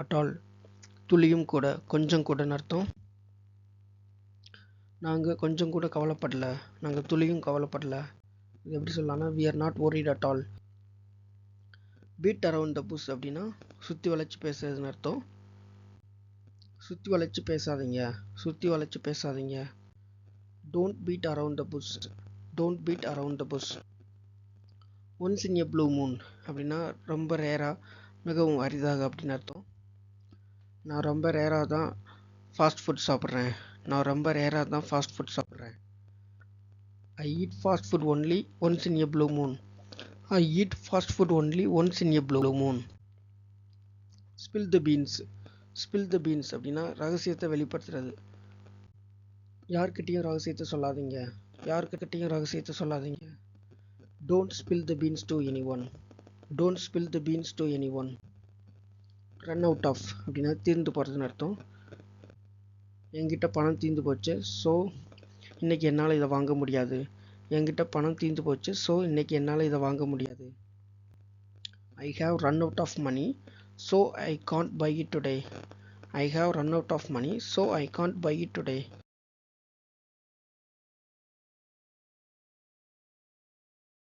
at all, துளியும் கூட, கொஞ்சம் கூடன்னு அர்த்தம். நாங்கள் கொஞ்சம் கூட கவலைப்படல, நாங்கள் துளியும் கவலைப்படல. இது எப்படி சொல்லலாம்னா, we are not worried at all. beat around the bush அப்படின்னா சுற்றி வளைச்சி பேசுறதுன்னு அர்த்தம். சுற்றி வளைச்சி பேசாதீங்க, சுற்றி வளைச்சி பேசாதீங்க. don't beat around the bush, don't beat around the bush. once in a blue moon அப்படின்னா ரொம்ப ரேராக, மிகவும் அரிதாக அப்படின்னு அர்த்தம். நான் ரொம்ப ரேராக தான் ஃபாஸ்ட் ஃபுட் சாப்பிட்றேன், நான் ரொம்ப ரேராக தான் ஃபாஸ்ட் ஃபுட் சாப்பிட்றேன். I eat fast food only once in a blue moon. I eat fast food only once in a blue moon. Spill the beans. Spill the beans அப்படின்னா ரகசியத்தை வெளிப்படுத்துறது. யார்கிட்டையும் ரகசியத்தை சொல்லாதீங்க, யார்கிட்டையும் ரகசியத்தை சொல்லாதீங்க. Don't spill the beans to anyone. Don't spill the beans to anyone. Run out of அப்படின்னா தீர்ந்து போகிறதுன்னு அர்த்தம். என்கிட்ட பணம் தீர்ந்து போச்சு, ஸோ இன்றைக்கி என்னால் இதை வாங்க முடியாது. என்கிட்ட பணம் தீர்ந்து போச்சு, ஸோ இன்றைக்கி என்னால் இதை வாங்க முடியாது. I have run out of money, so I can't buy it today. I have run out of money, so I can't buy it today.